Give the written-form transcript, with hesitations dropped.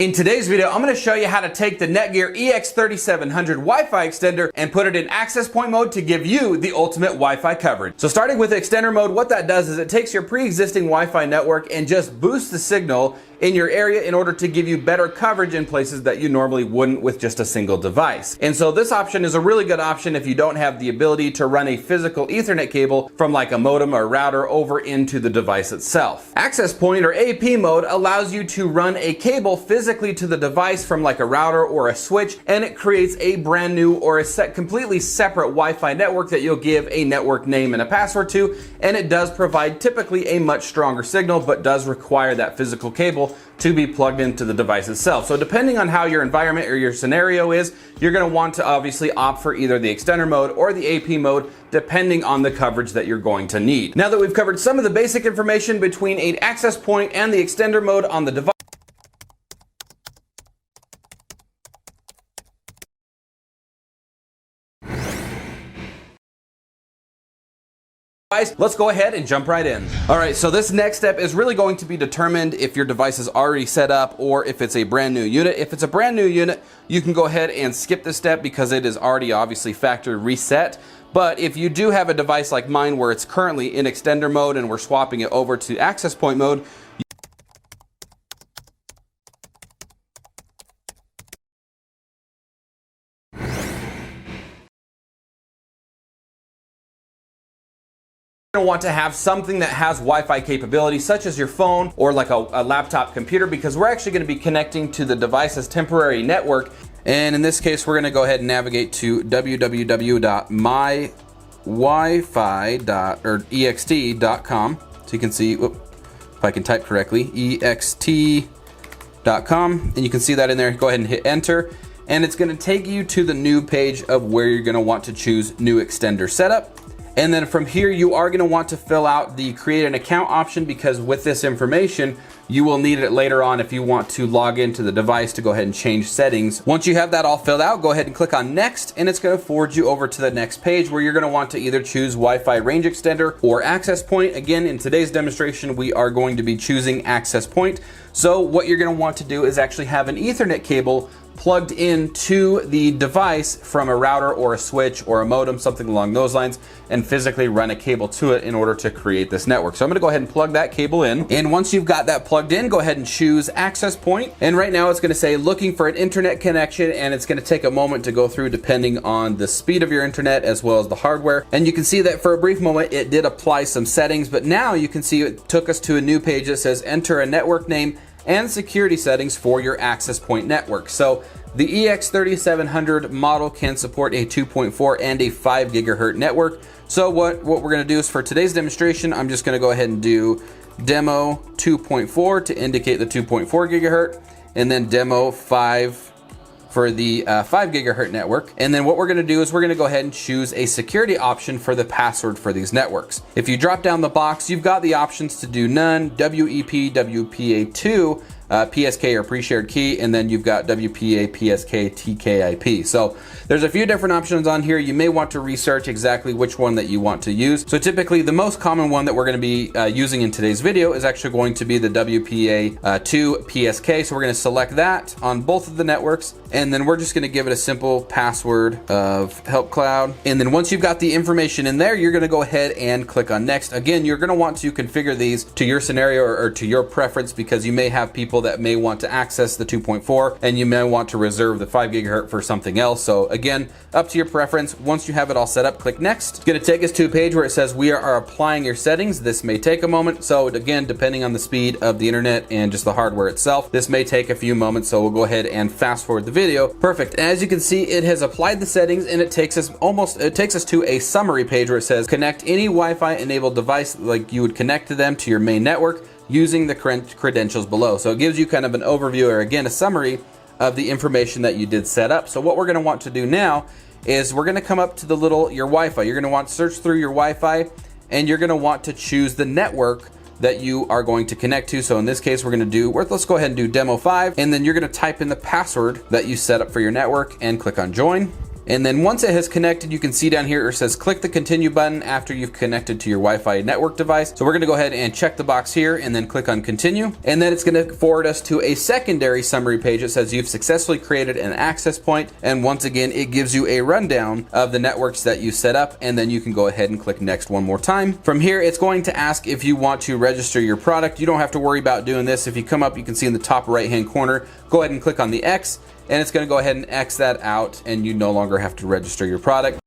In today's video, I'm going to show you how to take the Netgear EX3700 Wi-Fi extender and put it in access point mode to give you the ultimate Wi-Fi coverage. So starting with extender mode, what that does is it takes your pre-existing Wi-Fi network and just boosts the signal in your area in order to give you better coverage in places that you normally wouldn't with just a single device. And so this option is a really good option if you don't have the ability to run a physical Ethernet cable from like a modem or router over into the device itself. Access point or AP mode allows you to run a cable physically to the device from like a router or a switch, and it creates a brand new or a completely separate Wi-Fi network that you'll give a network name and a password to, and it does provide typically a much stronger signal, but does require that physical cable to be plugged into the device itself. So depending on how your environment or your scenario is, you're going to want to obviously opt for either the extender mode or the AP mode, depending on the coverage that you're going to need. Now that we've covered some of the basic information between an access point and the extender mode on the device, let's go ahead and jump right in. All right, so this next step is really going to be determined if your device is already set up or if it's a brand new unit. If it's a brand new unit, you can go ahead and skip this step because it is already obviously factory reset. But if you do have a device like mine where it's currently in extender mode and we're swapping it over to access point mode, you're going to want to have something that has Wi-Fi capability, such as your phone or like a laptop computer, because we're actually going to be connecting to the device's temporary network. And in this case, we're going to go ahead and navigate to www.mywifiext.com. So you can see, if I can type correctly, ext.com, and you can see that in there. Go ahead and hit enter, and it's going to take you to the new page of where you're going to want to choose new extender setup. And then from here, you are going to want to fill out the create an account option, because with this information, you will need it later on if you want to log into the device to go ahead and change settings. Once you have that all filled out, go ahead and click on next, and it's going to forward you over to the next page where you're going to want to either choose Wi-Fi range extender or access point. Again, in today's demonstration, we are going to be choosing access point. So what you're going to want to do is actually have an Ethernet cable plugged into the device from a router or a switch or a modem, something along those lines, and physically run a cable to it in order to create this network. So I'm going to go ahead and plug that cable in. And once you've got that plugged in, go ahead and choose access point. And right now it's going to say looking for an internet connection, and it's going to take a moment to go through depending on the speed of your internet as well as the hardware. And you can see that for a brief moment it did apply some settings, but now you can see it took us to a new page that says enter a network name and security settings for your access point network. So the EX3700 model can support a 2.4 and a 5 gigahertz network. So what we're going to do is, for today's demonstration, I'm just going to go ahead and do demo 2.4 to indicate the 2.4 gigahertz, and then demo 5 for the 5 gigahertz network. And then what we're going to do is we're going to go ahead and choose a security option for the password for these networks. If you drop down the box, you've got the options to do none, WEP, WPA2, PSK or pre-shared key, and then you've got WPA, PSK, TKIP. So there's a few different options on here. You may want to research exactly which one that you want to use. So typically the most common one that we're going to be using in today's video is actually going to be the WPA2 PSK. So we're going to select that on both of the networks, and then we're just going to give it a simple password of help cloud. And then once you've got the information in there, you're going to go ahead and click on next. Again, you're going to want to configure these to your scenario or to your preference, because you may have people that may want to access the 2.4 and you may want to reserve the 5 gigahertz for something else. So again, up to your preference. Once you have it all set up, click next. It's going to take us to a page where it says we are applying your settings. This may take a moment. So again, depending on the speed of the internet and just the hardware itself, this may take a few moments. So we'll go ahead and fast forward the video. Perfect. As you can see, it has applied the settings, and it takes us to a summary page where it says connect any Wi-Fi enabled device like you would connect to them to your main network using the credentials below. So it gives you kind of an overview, or again, a summary of the information that you did set up. So what we're going to want to do now is we're going to come up to the your Wi-Fi. You're going to want to search through your Wi-Fi, and you're going to want to choose the network that you are going to connect to. So in this case, we're going to do, let's go ahead and do demo 5, and then you're going to type in the password that you set up for your network and click on join. And then once it has connected, you can see down here it says click the continue button after you've connected to your Wi-Fi network device. So we're gonna go ahead and check the box here and then click on continue. And then it's gonna forward us to a secondary summary page that says you've successfully created an access point. And once again, it gives you a rundown of the networks that you set up, and then you can go ahead and click next one more time. From here, it's going to ask if you want to register your product. You don't have to worry about doing this. If you come up, you can see in the top right-hand corner, go ahead and click on the X, and it's gonna go ahead and X that out, and you no longer have to register your product.